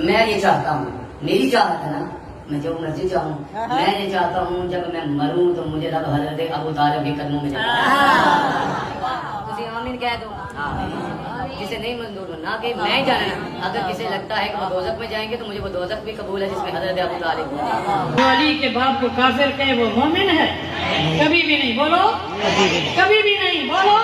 میں یہ چاہتا ہوں، میری چاہت ہے نا، میں جو مرضی چاہوں، میں یہ چاہتا ہوں جب میں مروں تو مجھے رب حضرت ابو طالب کے قدموں میں تسی آمین کہہ دو، جسے نہیں منظور نہ کہ میں جاننا، اگر کسی لگتا ہے کہ وہ دوزخ میں جائیں گے تو مجھے وہ دوزخ بھی قبول ہے جس میں حضرت ابو طالب ہو۔ جو علی کے باپ کو کافر کہے وہ مومن ہے؟ کبھی بھی نہیں، بولو کبھی بھی نہیں، بولو۔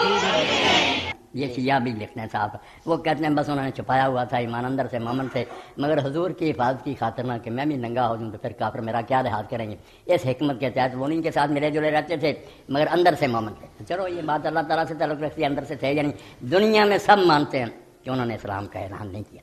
یہ شیعہ بھی لکھتے ہیں صاحب، وہ کہتے ہیں بس انہوں نے چھپایا ہوا تھا، ایمان اندر سے مومن تھے، مگر حضور کی حفاظت کی خاطر نہ کہ میں بھی ننگا ہو جوں تو پھر کافر میرا کیا لحاظ کریں گے، اس حکمت کے تحت وہ ان کے ساتھ ملے جلے رہتے تھے مگر اندر سے مومن تھے۔ چلو یہ بات اللہ تعالیٰ سے تعلق رکھتی ہے، اندر سے تھے، یعنی دنیا میں سب مانتے ہیں کہ انہوں نے اسلام کا اعلان نہیں کیا۔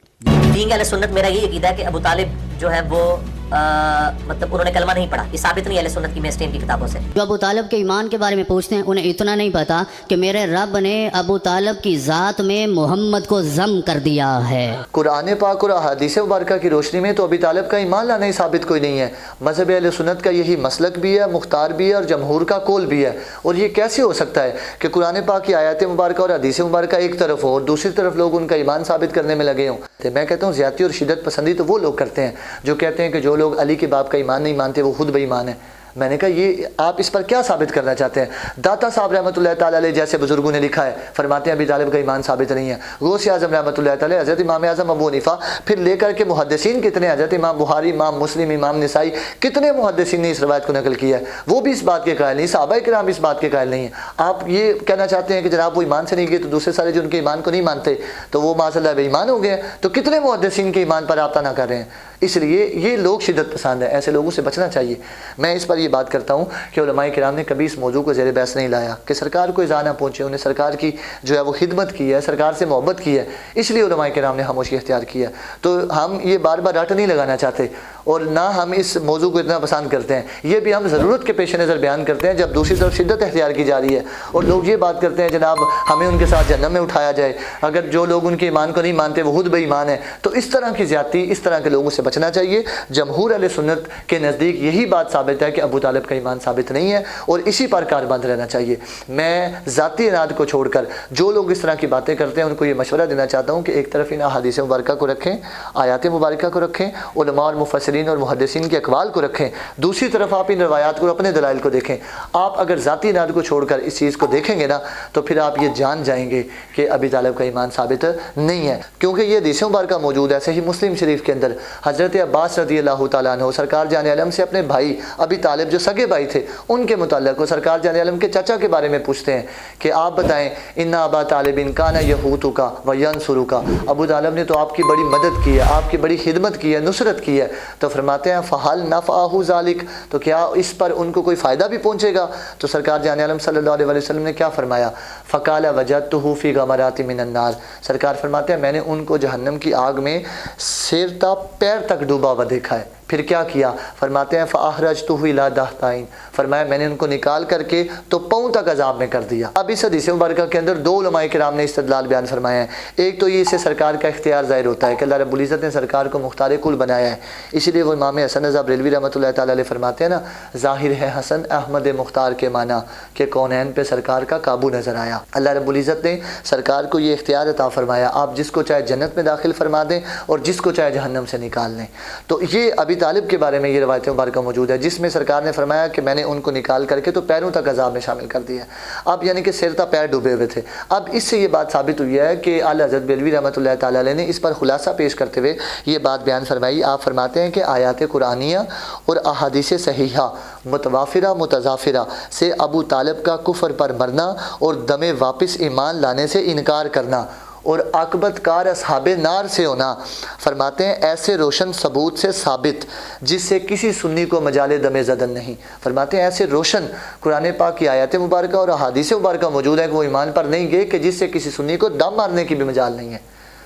دین اہل سنت میرا یہ عقیدہ ہے کہ ابو طالب جو ہے وہ مطلب انہوں نے کلمہ نہیں پڑھا، یہ ثابت نہیں اہل سنت کی مین کی کتابوں سے۔ جو ابو طالب کے ایمان کے بارے میں پوچھتے ہیں انہیں اتنا نہیں پتا کہ میرے رب نے ابو طالب کی ذات میں محمد کو ضم کر دیا ہے۔ قرآن پاک اور احادیث مبارکہ کی روشنی میں تو ابی طالب کا ایمان لانا ہی ثابت کوئی نہیں ہے۔ مذہب اہل سنت کا یہی مسلک بھی ہے، مختار بھی ہے اور جمہور کا قول بھی ہے۔ اور یہ کیسے ہو سکتا ہے کہ قرآن پاک کی آیات مبارکہ اور حدیث مبارکہ ایک طرف ہو اور دوسری طرف لوگ ان کا ایمان ثابت کرنے میں لگے ہوں؟ میں کہتا ہوں زیادتی اور شدت پسندی تو وہ لوگ کرتے ہیں جو کہتے ہیں کہ جو لوگ علی کے باپ کا ایمان نہیں مانتے وہ خود بے ایمان ہے۔ میں نے کہا یہ آپ اس پر کیا ثابت کرنا چاہتے ہیں؟ داتا صاحب رحمۃ اللہ تعالیٰ علیہ جیسے بزرگوں نے لکھا ہے، فرماتے ہیں ابی طالب کا ایمان ثابت نہیں ہے۔ غوث اعظم رحمۃ اللہ تعالیٰ، حضرت امام اعظم ابو حنیفہ، پھر لے کر کے محدثین کتنے، حضرت امام بخاری، امام مسلم، امام نسائی، کتنے محدثین نے اس روایت کو نقل کیا ہے، وہ بھی اس بات کے قائل نہیں، صحابہ کرام اس بات کے قائل نہیں ہیں۔ آپ یہ کہنا چاہتے ہیں کہ جناب وہ ایمان سے نہیں گئے تو دوسرے سارے جو ان کے ایمان کو نہیں مانتے تو وہ معاذ اللہ بے ایمان ہو گئے ہیں، تو کتنے محدثین کے ایمان پر آپ نہ کر رہے ہیں؟ اس لیے یہ لوگ شدت پسند ہیں، ایسے لوگوں سے بچنا چاہیے۔ میں اس پر یہ بات کرتا ہوں کہ علماء کرام نے کبھی اس موضوع کو زیر بحث نہیں لایا کہ سرکار کو ایذا نہ پہنچے، انہیں سرکار کی جو ہے وہ خدمت کی ہے، سرکار سے محبت کی ہے، اس لیے علماء کرام نے خاموشی اختیار کی ہے۔ تو ہم یہ بار بار رٹ نہیں لگانا چاہتے اور نہ ہم اس موضوع کو اتنا پسند کرتے ہیں، یہ بھی ہم ضرورت کے پیش نظر بیان کرتے ہیں جب دوسری طرف شدت اختیار کی جا رہی ہے اور لوگ یہ بات کرتے ہیں جناب ہمیں ان کے ساتھ جہنم میں اٹھایا جائے، اگر جو لوگ ان کے ایمان کو نہیں مانتے وہ خود بے ایمان ہیں۔ تو اس طرح کی زیادتی، اس طرح کے لوگوں سے بچنا چاہیے۔ جمہور اہل سنت کے نزدیک یہی بات ثابت ہے کہ ابو طالب کا ایمان ثابت نہیں ہے اور اسی پر کاربند رہنا چاہیے۔ میں ذاتی اناد کو چھوڑ کر جو لوگ اس طرح کی باتیں کرتے ہیں ان کو یہ مشورہ دینا چاہتا ہوں کہ ایک طرف ان احادیث مبارکہ کو رکھیں، آیات مبارکہ کو رکھیں، علماء اور مفسرین اور محدثین کے اقوال کو رکھیں، دوسری طرف آپ ان روایات کو، اپنے دلائل کو دیکھیں۔ آپ اگر ذاتی اناد کو چھوڑ کر اس چیز کو دیکھیں گے نا تو پھر آپ یہ جان جائیں گے کہ ابی طالب کا ایمان ثابت نہیں ہے، کیونکہ یہ حدیث مبارکہ موجود ہے صحیح مسلم شریف کے اندر۔ حضرت عباس رضی اللہ تعالیٰ عنہ سرکار جان عالم سے اپنے بھائی ابی طالب جو سگے بھائی تھے ان کے متعلق، وہ سرکار جان عالم کے چچا کے بارے میں پوچھتے ہیں کہ آپ بتائیں ان ابا طالب کان یحوتک و ینصرک، ابو طالب نے تو آپ کی بڑی مدد کی ہے، آپ کی بڑی خدمت کی ہے، نصرت کی ہے، تو فرماتے ہیں فہل نفعہ ذلک، تو کیا اس پر ان کو کوئی فائدہ بھی پہنچے گا؟ تو سرکار جان عالم صلی اللہ علیہ وسلم نے کیا فرمایا؟ فقال وجدتہ فی غمرات من النار، سرکار فرماتے ہیں میں نے ان کو جہنم کی آگ میں سر تا پیر تک ڈوبا ہوا دیکھا ہے۔ پھر کیا کیا؟ فرماتے ہیں فاخرجتہ الی دہتین، فرمایا میں نے ان کو نکال کر کے تو پاؤں تک عذاب میں کر دیا۔ اب اس حدیث مبارکہ کے اندر دو علماء کرام نے استدلال بیان فرمایا ہے۔ ایک تو یہ اس سے سرکار کا اختیار ظاہر ہوتا ہے کہ اللہ رب العزت نے سرکار کو مختار کل بنایا ہے، اسی لیے وہ امام حسن رضا بریلوی رحمۃ اللہ تعالیٰ علیہ فرماتے ہیں نا، ظاہر ہے حسن احمد مختار کے معنی کہ کونین پہ سرکار کا قابو نظر آیا۔ اللہ رب العزت نے سرکار کو یہ اختیار عطا فرمایا، آپ جس کو چاہے جنت میں داخل فرما دیں اور جس کو چاہے جہنم سے نکال لیں۔ تو یہ ابی طالب کے بارے میں یہ روایت مبارکہ موجود ہے جس میں سرکار نے فرمایا کہ میں نے ان کو نکال کر کے تو پیروں تک عذاب میں شامل کر دیا۔ اب یعنی کہ سر تا پیر ڈوبے ہوئے تھے۔ اب اس سے یہ بات ثابت ہوئی ہے کہ اعلیٰ حضرت بریلوی رحمۃ اللہ تعالیٰ علیہ نے اس پر خلاصہ پیش کرتے ہوئے یہ بات بیان فرمائی۔ آپ فرماتے ہیں کہ آیات قرآنیہ اور احادیث صحیحہ متوافرہ متضافرہ سے ابو طالب کا کفر پر مرنا اور دم واپس ایمان لانے سے انکار کرنا اور عاقبت کار اصحاب نار سے ہونا، فرماتے ہیں ایسے روشن ثبوت سے ثابت جس سے کسی سنی کو مجال دم زدن نہیں۔ فرماتے ہیں ایسے روشن قرآن پاک کی آیات مبارکہ اور احادیث مبارکہ موجود ہے کہ وہ ایمان پر نہیں گئے کہ جس سے کسی سنی کو دم مارنے کی بھی مجال نہیں ہے۔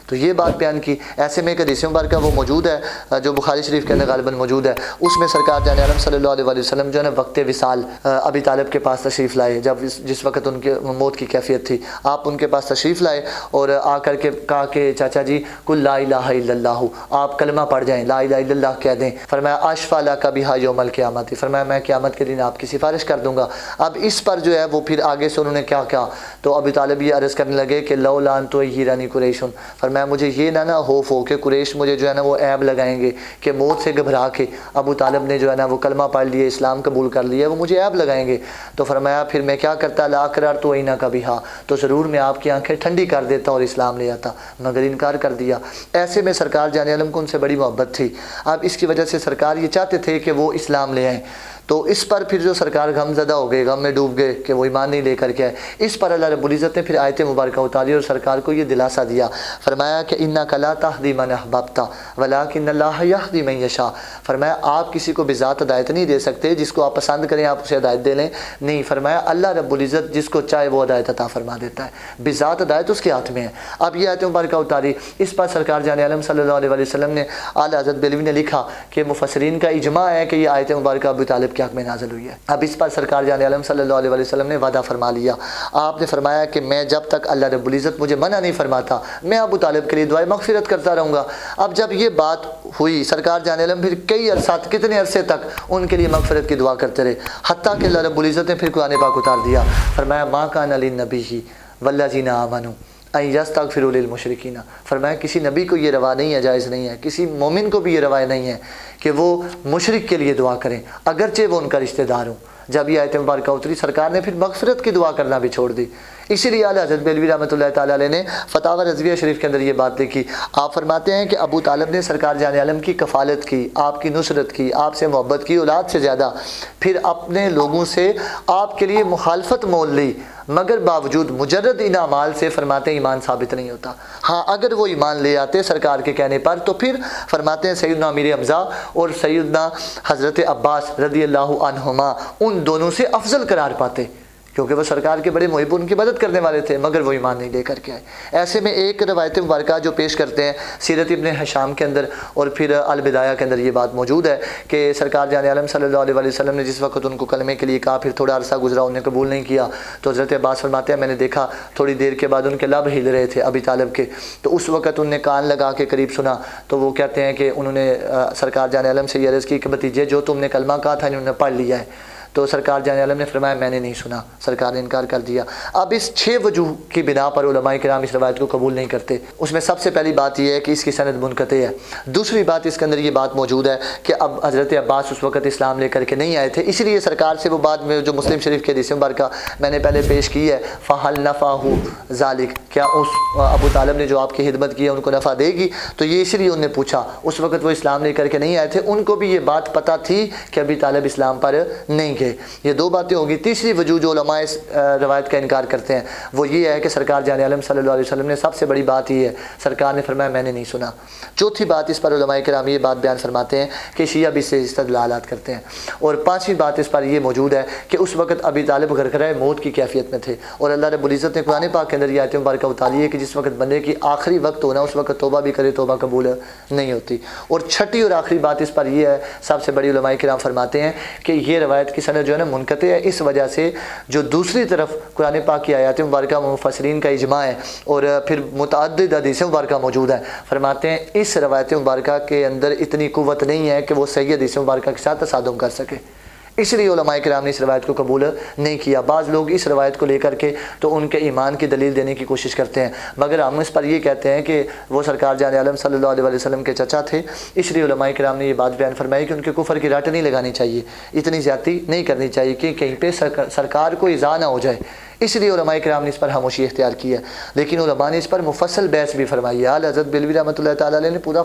تو یہ بات بیان کی۔ ایسے میں ایک حدیث مبارکہ وہ موجود ہے جو بخاری شریف کے اندر غالباً موجود ہے، اس میں سرکار جان عالم صلی اللہ علیہ وسلم جو ہے نا وقت وصال ابی طالب کے پاس تشریف لائے، جب جس وقت ان کے موت کی کیفیت تھی آپ ان کے پاس تشریف لائے اور آ کر کے کہا کہ چاچا جی کل لا الہ الا اللہ، آپ کلمہ پڑھ جائیں، لا الہ الا اللہ کہہ دیں۔ فرمایا اشفع لک بہا یوم القیامت، فرمایا میں قیامت کے دن آپ کی سفارش کر دوں گا۔ اب اس پر جو ہے وہ پھر آگے سے انہوں نے کیا کہا تو ابی طالب یہ عرض کرنے لگے کہ لولا ان طیرنی قریش، فرمایا फरमाया मुझे ये ना खौफ हो कि कुरैश मुझे जो है ना वो ऐब लगाएंगे कि मौत से घबरा के अबू तालिब ने जो है ना वो कलमा पढ़ लिया, इस्लाम कबूल कर लिया, वो मुझे ऐब लगाएंगे। तो फरमाया फिर मैं क्या करता, ला करार तो ही ना कभी हाँ, तो ज़रूर मैं आपकी आंखें ठंडी कर देता और इस्लाम ले आता, मगर इनकार कर दिया। ऐसे में सरकार जाने आलम को उनसे बड़ी मोहब्बत थी। अब इसकी वजह से सरकार ये चाहते थे कि वो इस्लाम ले आएँ। तो इस पर फिर जो सरकार गमज़दा हो गए, गम में डूब गए कि वो ईमान नहीं लेकर के आए। इस पर अल्लाह रब्बुल इज़्ज़त ने फिर आयत मुबारक उतारी और सरकार को ये दिलासा दिया, फरमाया कि इन्नका ला तहदी मन अहबब्ता वलाकिन्नल्लाह यहदी मन यशा। फरमाया आप किसी को बिज़ात हिदायत नहीं दे सकते, जिसको आप पसंद करें आप उसे हिदायत दे लें, नहीं। फरमाया अल्लाह रब्बुल इज़्ज़त जिसको चाहे वो हिदायत अता फरमा देता है, बिज़ात हिदायत उसके हाथ में है। अब ये आयत मुबारक उतारी, इस पर सरकार जाने आलम सल्लल्लाहु अलैहि वसल्लम ने, आला हज़रत बेलवी ने लिखा कि मुफस्सिरीन का इजमा है कि ये आयत मुबारक अबू तालिब के हक़ में नाज़िल हुई है। अब इस पर सरकार जाने आलम सल्लल्लाहु अलैहि वसल्लम ने वादा फरमा लिया। आपने फरमाया कि मैं जब तक अल्लाह रब्बुल इज़्ज़त मुझे मना नहीं फरमाता, मैं अबू तालिब के लिए दुआए मग़फ़िरत करता रहूँगा। अब जब ये बात हुई, सरकार जाने आलम फिर कई अरसा, कितने अरसे तक उनके लिए मग़फ़िरत की दुआ करते रहे, हत्ता कि अल्लाह रब्बुल इज़्ज़त ने फिर कुरान पाक उतार दिया। फरमाया मा कान लिन्नबी वल्लज़ीना आमनू यस्तग़फ़िरू लिलमुशरिकीना। फरमाया किसी नबी को ये रवा नहीं है, जायज़ नहीं है, किसी मोमिन को भी ये रवा नहीं है कि वो मुशरिक के लिए दुआ करें, अगरचे वो उनका रिश्तेदार हो। जब ये आयत मुबारक उतरी, सरकार ने फिर मग़फ़िरत की दुआ करना भी छोड़ दी। इसीलिए आला हज़रत बेलवी रहमतुल्लाह ताला अलैह ने फतावा रज़विया शरीफ के अंदर ये बात लिखी। आप फरमाते हैं कि अबू तालिब ने सरकार जाने आलम की कफ़ालत की, आपकी नुसरत की, आपसे मोहब्बत की औलाद से ज़्यादा, फिर अपने लोगों से आपके लिए मुखालफत मोल ली, मगर बावजूद मुजर्रद इन अमाल से फरमाते ईमान साबित नहीं होता। हाँ, अगर वो ईमान ले आते सरकार के कहने पर, तो फिर फरमाते हैं सैयदना अमीर हमज़ा और सैयदना हज़रत अब्बास रज़ियल्लाहु अन्हुमा उन दोनों से अफजल करार पाते, क्योंकि वो सरकार के बड़े मुहिब, उनकी मदद करने वाले थे, मगर वो ईमान नहीं लेकर के आए। ऐसे में एक रवायत मुबारक जो पेश करते हैं सीरत इब्न हिशाम के अंदर और फिर अल बिदाया के अंदर ये बात मौजूद है कि सरकार जाने आलम सल्लल्लाहु अलैहि वसल्लम ने जिस वक्त उनको कलमे के लिए कहा, फिर थोड़ा अरसा गुजरा, उन्हें कबूल नहीं किया, तो हज़रत अब्बास फरमाते हैं मैंने देखा थोड़ी देर के बाद उनके लब हिल रहे थे अबी तालिब के, तो उस वक़्त उनने कान लगा के करीब सुना, तो वो कहते हैं कि उन्होंने सरकार जाने आलम से ये अर्ज़ की कि भतीजे जो तुमने कलमा कहा था इन्होंने पढ़ लिया है। तो सरकार जाने आलम ने फरमाया मैंने नहीं सुना, सरकार ने इनकार कर दिया। अब इस 6 वजूह की बिना पर उलमाए किराम इस रवायत को कबूल नहीं करते। उसमें सबसे पहली बात यह है कि इसकी सनद मुनक़ती है। दूसरी बात, इसके अंदर ये बात मौजूद है कि अब हज़रत अब्बास उस वक़्त इस्लाम लेकर के नहीं आए थे, इसलिए सरकार से वो बाद में जो मुस्लिम शरीफ के हदीस मुबारक मैंने पहले पेश की है, फ़हल नफ़ाहु ज़ालिक, क्या उस अबू तालिब ने जो आपकी खिदमत की है उनको नफ़ा देगी? तो ये इसलिए उन्होंने पूछा, उस वक़्त वो इस्लाम लेकर के नहीं आए थे, उनको भी ये बात पता थी कि अबी तालिब इस्लाम पर नहीं। ये 2 बातें होगी। तीसरी वजूह जो उलमा इस रवायत का इनकार करते हैं वो ये है कि सरकार जाने आलम सल्लल्लाहु अलैहि वसल्लम ने, सबसे बड़ी बात ये है, सरकार ने फरमाया मैंने नहीं सुना। चौथी बात, इस पर उलमा किराम ये बात बयान फरमाते हैं कि शिया भी इससे इस्तदलालात करते हैं। और 5वीं बात इस पर यह मौजूद है कि उस वक़्त अबी तालिब गरगराए मौत की कैफियत में थे, और अल्लाह रब्बुल इज़्ज़त ने कुरान पाक के अंदर ये आयत मुबारक उतारी है कि जिस वक्त बंदे की आखिरी वक्त होना उस वक्त तौबा भी करे, तौबा कबूल नहीं होती। और छठी और आखिरी बात इस पर यह है, सबसे बड़ी उलमा किराम फरमाते हैं कि ये रवायत की सनद जो है ना मुनक़ती है, इस वजह से जो दूसरी तरफ कुरान पाक की आयत मुबारक मुफस्सिरीन का इजमा है और फिर मुतअद्दिद हदीस मुबारक मौजूद है। फरमाते हैं इस रवायत मुबारक के अंदर इतनी कुव्वत नहीं है कि वो सही हदीस मुबारक के साथ तसादुम कर सके, इसलिए उलमाए किराम ने इस रवायत को कबूल नहीं किया। बाज़ लोग इस रवायत को लेकर के तो उनके ईमान की दलील देने की कोशिश करते हैं, मगर हम इस पर ये कहते हैं कि वो सरकार जाने आलम सल्लल्लाहु अलैहि वसल्लम के चचा थे, इसलिए उलमाए किराम ने ये बात बयान फरमाई कि उनके कुफर की राट नहीं लगानी चाहिए, इतनी ज़्यादती नहीं करनी चाहिए कि कहीं पर सरकार को इज़ा ना हो जाए, इसलिए उलमाए किराम ने इस पर खामोशी इख्तियार की है। लेकिन उलमा ने इस पर मुफस्सल बहस भी फरमाई है। आला हज़रत बेलवी रहमतुल्लाह ताला अलैह ने पूरा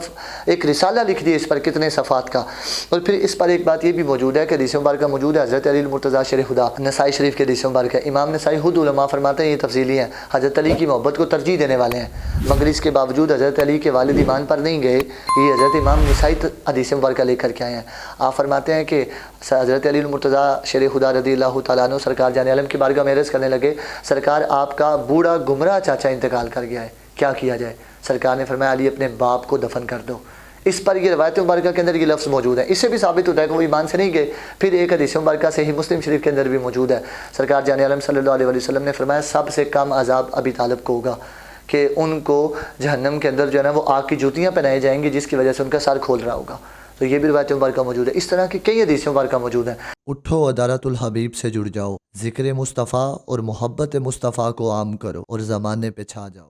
एक रिसाला लिख दिया इस पर, कितने सफ़ात का। और फिर इस पर एक बात ये भी मौजूद है कि हदीस मुबारक मौजूद है हज़रत अली मुर्तज़ा शेर खुदा नसाई शरीफ के हदीस मुबारक है। इमाम नसाई खुद उलमा फरमाते हैं ये तफसीली हैं, हज़रत अली की मोहब्बत को तरजीह देने वाले हैं, मगर इसके बावजूद हज़रत अली के वालिद ईमान पर नहीं गए, ये हज़रत इमाम नसाई हदीस मुबारक लेकर के आए हैं। आप फरमाते हैं कि हज़रत अली मुर्तज़ा शेर खुदा रज़ियल्लाहु तआला अन्हु सरकार जाने आलम की बारगाह में अर्ज़ करने लगे, सरकार आपका बूढ़ा गुमराह चाचा इंतकाल कर गया है, क्या किया जाए? सरकार ने फरमाया अली अपने बाप को दफन कर दो। इस पर ये रवायत मुबारक के अंदर ये लफ्ज़ मौजूद है, इससे भी साबित होता है कि वो ईमान से नहीं गए। फिर एक हदीस मुबारक से ही मुस्लिम शरीफ के अंदर भी मौजूद है, सरकार जाने आलम सल्लल्लाहु अलैहि वसल्लम ने फरमाया सबसे कम अजाब अबी तालिब को होगा कि उनको जहन्नम के अंदर जो है ना वो आग की जूतियाँ पहनाई जाएंगी, जिसकी वजह से उनका सर खोल रहा होगा। तो ये भी रवायत मुबारक मौजूद है। इस तरह की कई हदीस मुबारक मौजूद हैं। उठो अदालतुल हबीब से जुड़ जाओ, ज़िक्र मुस्तफ़ा और मोहब्बत मुस्तफ़ा को आम करो और ज़माने पे छा जाओ।